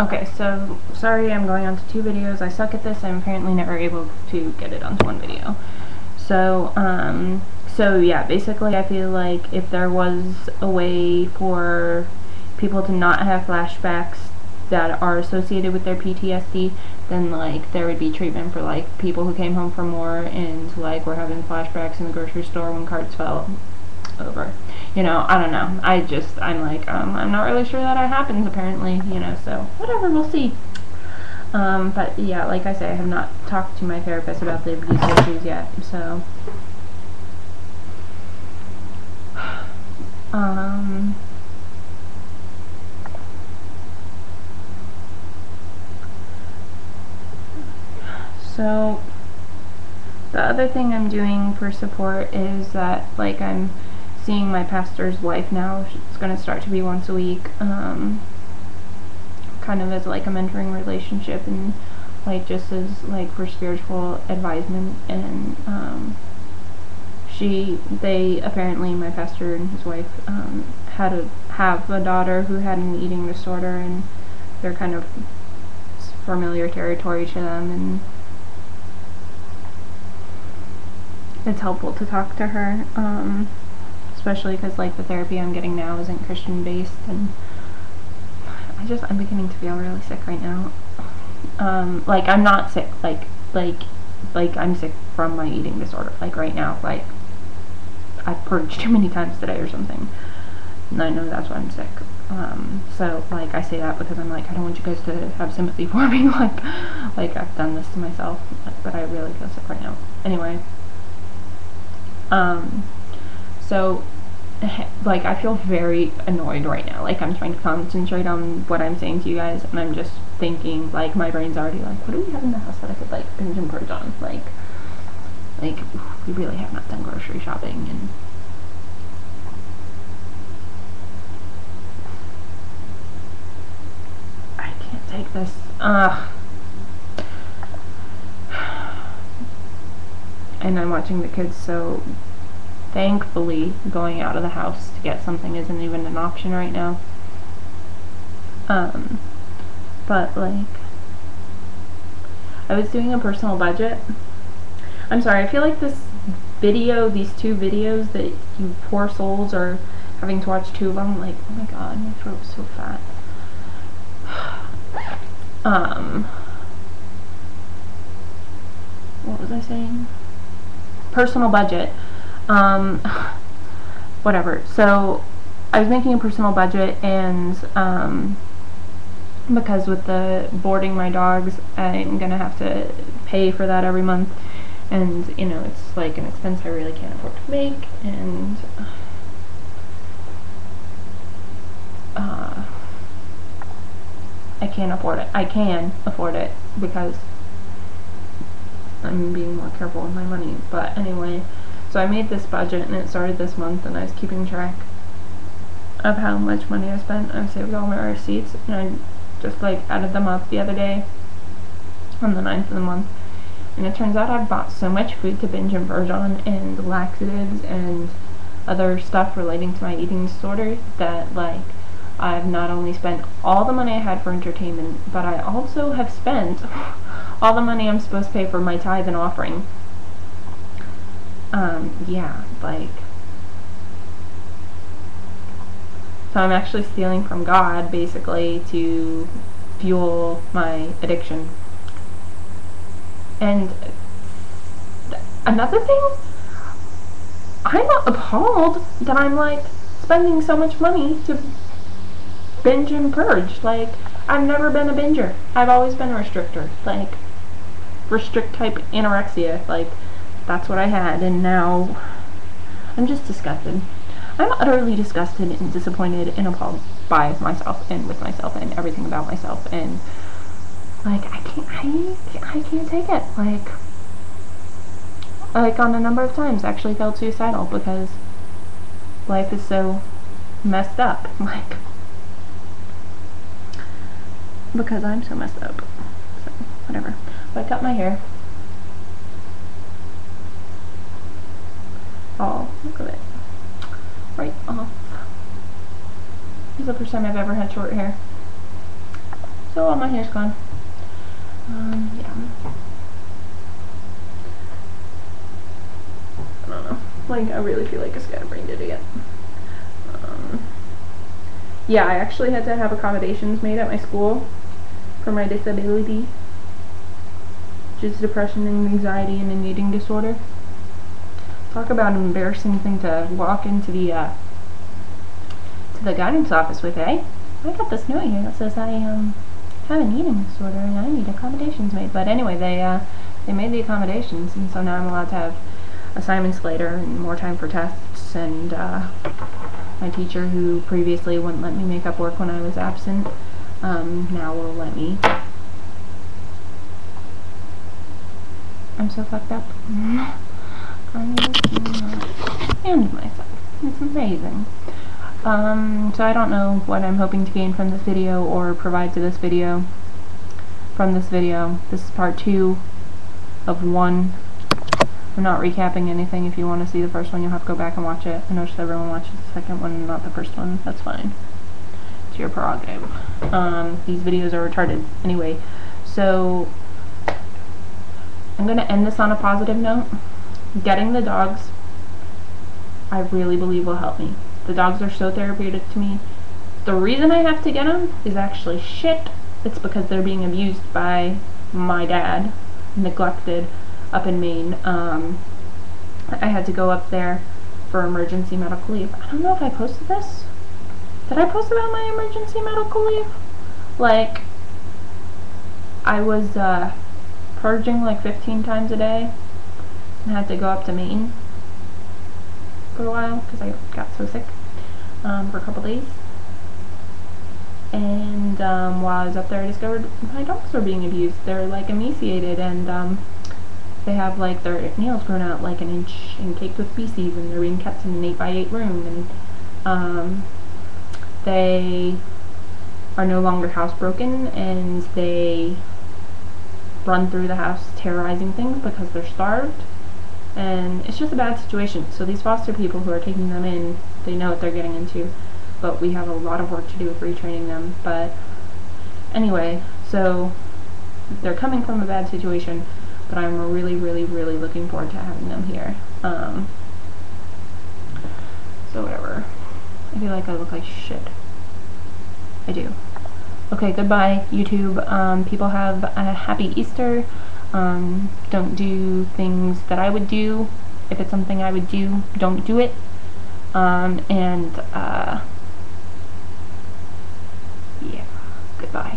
Okay, so sorry I'm going on to 2 videos. I suck at this. I'm apparently never able to get it onto 1 video. So yeah, basically I feel like if there was a way for people to not have flashbacks that are associated with their PTSD, then like there would be treatment for like people who came home from war and like were having flashbacks in the grocery store when cards fell over. You know, I don't know. I'm like, I'm not really sure that happens apparently, you know, so whatever, we'll see. But yeah, like I say, I have not talked to my therapist about the abuse issues yet, so so the other thing I'm doing for support is that like I'm seeing my pastor's wife now. It's going to start to be once a week, kind of as like a mentoring relationship and like just as like for spiritual advisement. And they apparently, my pastor and his wife, have a daughter who had an eating disorder, and they're kind of familiar territory to them, and it's helpful to talk to her, especially because like the therapy I'm getting now isn't Christian based, and I'm beginning to feel really sick right now. Like I'm not sick, like I'm sick from my eating disorder, like right now, like I purged too many times today or something, and I know that's why I'm sick. So like I say that because I'm like, I don't want you guys to have sympathy for me, like I've done this to myself, but I really feel sick right now. Anyway, so like I feel very annoyed right now. Like I'm trying to concentrate on what I'm saying to you guys, and I'm just thinking, like my brain's already like, what do we have in the house that I could like binge and purge on? Like we really have not done grocery shopping, and I can't take this. And I'm watching the kids, so thankfully going out of the house to get something isn't even an option right now. But like I was doing a personal budget. I'm sorry, I feel like these 2 videos that you poor souls are having to watch 2 of them, like, oh my god, my throat's so fat. What was I saying? Personal budget. Whatever. So I was making a personal budget, and because with the boarding my dogs, I'm gonna have to pay for that every month, and you know, it's like an expense I really can't afford to make, and I can't afford it. I can afford it because I'm being more careful with my money. But anyway, so I made this budget, and it started this month, and I was keeping track of how much money I spent. I saved all my receipts, and I just like added them up the other day on the 9th of the month, and it turns out I've bought so much food to binge and purge on, and laxatives and other stuff relating to my eating disorder, that like I've not only spent all the money I had for entertainment, but I also have spent all the money I'm supposed to pay for my tithe and offering. Yeah, like, so I'm actually stealing from God, basically, to fuel my addiction. And another thing, I'm not appalled that I'm, like, spending so much money to binge and purge. Like, I've never been a binger. I've always been a restrictor. Like, restrict type anorexia. Like, that's what I had, and now I'm just disgusted. I'm utterly disgusted and disappointed and appalled by myself and with myself and everything about myself, and like I can't take it. Like on a number of times actually felt suicidal because life is so messed up. Like, because I'm so messed up. So whatever. But I cut my hair. Oh, look at it. Right off. This is the first time I've ever had short hair. So all my hair's gone. Yeah. I don't know. Like, I really feel like a scatterbrained idiot. Yeah, I actually had to have accommodations made at my school for my disability, which is depression and anxiety and an eating disorder. Talk about an embarrassing thing to walk into the guidance office with, eh? I got this note here that says I have an eating disorder and I need accommodations made. But anyway, they made the accommodations, and so now I'm allowed to have assignments later and more time for tests, and my teacher, who previously wouldn't let me make up work when I was absent, now will let me. I'm so fucked up. I'm and myself. It's amazing. So I don't know what I'm hoping to gain from this video or provide to this video. This is part 2 of 1. I'm not recapping anything. If you want to see the first one, you'll have to go back and watch it. I noticed everyone watches the second one and not the first one. That's fine. It's your prerogative. These videos are retarded. Anyway, so I'm going to end this on a positive note. Getting the dogs, I really believe, will help me. The dogs are so therapeutic to me. The reason I have to get them is actually shit. It's because they're being abused by my dad, neglected up in Maine. I had to go up there for emergency medical leave. I don't know if I posted this. Did I post about my emergency medical leave? Like, I was purging like 15 times a day and had to go up to Maine for a while because I got so sick for a couple days. And while I was up there, I discovered my dogs were being abused. They're like emaciated, and they have like their nails grown out like an inch and caked with feces, and they're being kept in an 8x8 room, and they are no longer housebroken, and they run through the house terrorizing things because they're starved, and it's just a bad situation. So these foster people who are taking them in, they know what they're getting into, but we have a lot of work to do with retraining them. But anyway, so they're coming from a bad situation, but I'm really, really, really looking forward to having them here. So whatever. I feel like I look like shit. I do. Okay, goodbye, YouTube. People have a happy Easter. Don't do things that I would do. If it's something I would do, don't do it. Yeah, goodbye.